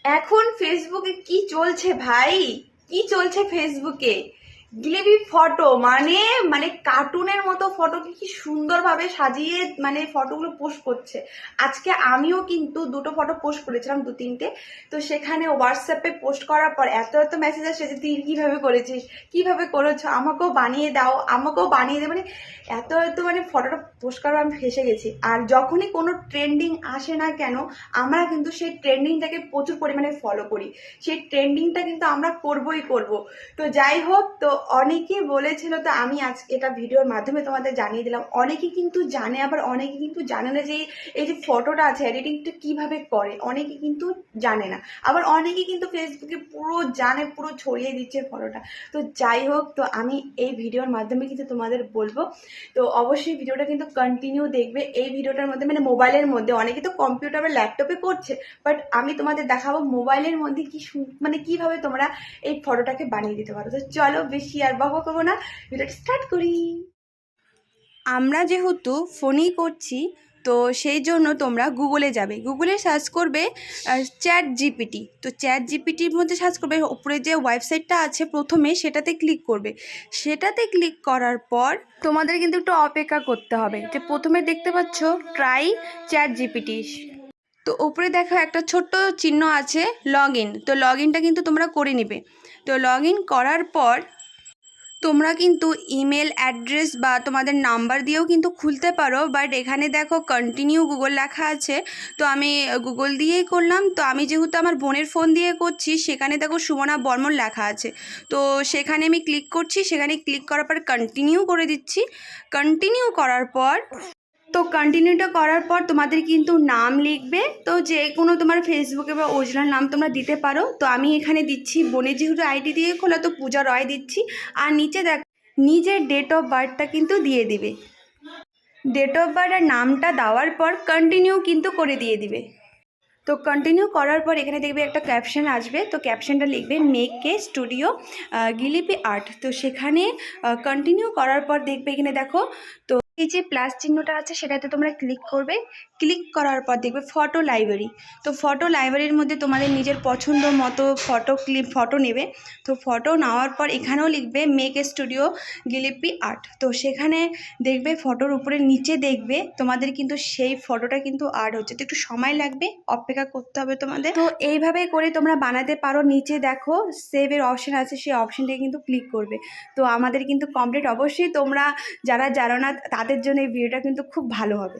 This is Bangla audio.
এখন ফেসবুকে কি চলছে ভাই, কি চলছে ফেসবুকে? জিলেবি ফটো মানে মানে কার্টুনের মতো ফটোকে কি সুন্দরভাবে সাজিয়ে মানে ফটোগুলো পোস্ট করছে। আজকে আমিও কিন্তু দুটো ফটো পোস্ট করেছিলাম, দু তিনটে। তো সেখানে হোয়াটসঅ্যাপে পোস্ট করার পর এত এত মেসেজ আসে যে তুই কিভাবে করেছিস, কিভাবে করেছো, আমাকেও বানিয়ে দাও, আমাকেও বানিয়ে দে। মানে এত এত মানে ফটোটা পোস্ট করার আমি ফেসে গেছি। আর যখনই কোনো ট্রেন্ডিং আসে না কেন, আমরা কিন্তু সেই ট্রেন্ডিংটাকে প্রচুর পরিমাণে ফলো করি। সেই ট্রেন্ডিংটা কিন্তু আমরা করবই করব। তো যাই হোক, তো অনেকে বলেছিল, তো আমি আজ এটা ভিডিওর মাধ্যমে তোমাদের জানিয়ে দিলাম। অনেকে কিন্তু জানে, আবার অনেকে কিন্তু জানে না যে এই যে ফটোটা আছে এডিটিংটা কিভাবে করে, অনেকে কিন্তু জানে না। আবার অনেকে কিন্তু ফেসবুকে পুরো জানে, পুরো ছড়িয়ে দিচ্ছে ফটোটা। তো যাই হোক, তো আমি এই ভিডিওর মাধ্যমে কিন্তু তোমাদের বলবো। তো অবশ্যই ভিডিওটা কিন্তু কন্টিনিউ দেখবে। এই ভিডিওটার মধ্যে মানে মোবাইলের মধ্যে, অনেকে তো কম্পিউটার বা ল্যাপটপে করছে, বাট আমি তোমাদের দেখাবো মোবাইলের মধ্যে কি মানে কিভাবে তোমরা এই ফটোটাকে বানিয়ে দিতে পারো। তো চলো, বেশি আর বকবক করবো না, ভিডিওটা স্টার্ট করি। আমরা যেহেতু ফোনেই করছি, তো সেই জন্য তোমরা গুগলে যাবে, গুগলে সার্চ করবে চ্যাট জিপিটি। তো চ্যাট জিপিটির মধ্যে সার্চ করবে, উপরে যে ওয়েবসাইটটা আছে প্রথমে সেটাতে ক্লিক করবে। সেটাতে ক্লিক করার পর তোমাদের কিন্তু একটু অপেক্ষা করতে হবে। যে প্রথমে দেখতে পাচ্ছ ট্রাই চ্যাট জিপিটি, তো উপরে দেখো একটা ছোট্ট চিহ্ন আছে লগ ইন। তো লগ ইনটা কিন্তু তোমরা করে নিবে। তো লগ ইন করার পর তোমরা কিন্তু ইমেল অ্যাড্রেস বা তোমাদের নাম্বার দিয়েও কিন্তু খুলতে পারো, বাট এখানে দেখো কন্টিনিউ গুগল লেখা আছে। তো আমি গুগল দিয়েই করলাম। তো আমি যেহেতু আমার বোনের ফোন দিয়ে করছি, সেখানে দেখো সুমনা বর্মন লেখা আছে। তো সেখানে আমি ক্লিক করছি, সেখানে ক্লিক করার পর কন্টিনিউ করে দিচ্ছি। কন্টিনিউ করার পর তো কন্টিনিউটা করার পর তোমাদের কিন্তু নাম লিখবে। তো যে কোনো তোমার ফেসবুকে বা অরিজিনাল নাম তোমরা দিতে পারো। তো আমি এখানে দিচ্ছি, বোনের যেহেতু আইডি দিয়ে খোলা, তো পূজা রয় দিচ্ছি। আর নিচে দেখ নিজের ডেট অফ বার্থটা কিন্তু দিয়ে দিবে। ডেট অফ বার্থ আর নামটা দেওয়ার পর কন্টিনিউ কিন্তু করে দিয়ে দিবে। তো কন্টিনিউ করার পর এখানে দেখবে একটা ক্যাপশন আসবে। তো ক্যাপশনটা লিখবে মেক এ স্টুডিও গিলিপি আর্ট। তো সেখানে কন্টিনিউ করার পর দেখবে এখানে দেখো, তো এই যে প্লাস চিহ্নটা আছে সেটাতে তোমরা ক্লিক করবে। ক্লিক করার পর দেখবে ফটো লাইব্রেরি। তো ফটো লাইব্রেরির মধ্যে তোমাদের নিজের পছন্দ মতো ফটো নেবে। তো ফটো নেওয়ার পর এখানেও লিখবে মেক এ স্টুডিও গিলিপি আর্ট। তো সেখানে দেখবে ফটোর উপরে নিচে দেখবে তোমাদের কিন্তু সেই ফটোটা কিন্তু আর্ট হচ্ছে। তো একটু সময় লাগবে, অপেক্ষা করতে হবে তোমাদের। তো এইভাবে করে তোমরা বানাতে পারো। নিচে দেখো সেভের অপশন আছে, সেই অপশনটাকে কিন্তু ক্লিক করবে। তো আমাদের কিন্তু কমপ্লিট। অবশ্যই তোমরা যারা জানো না তাদের জন্য এই ভিডিওটা কিন্তু খুব ভালো হবে।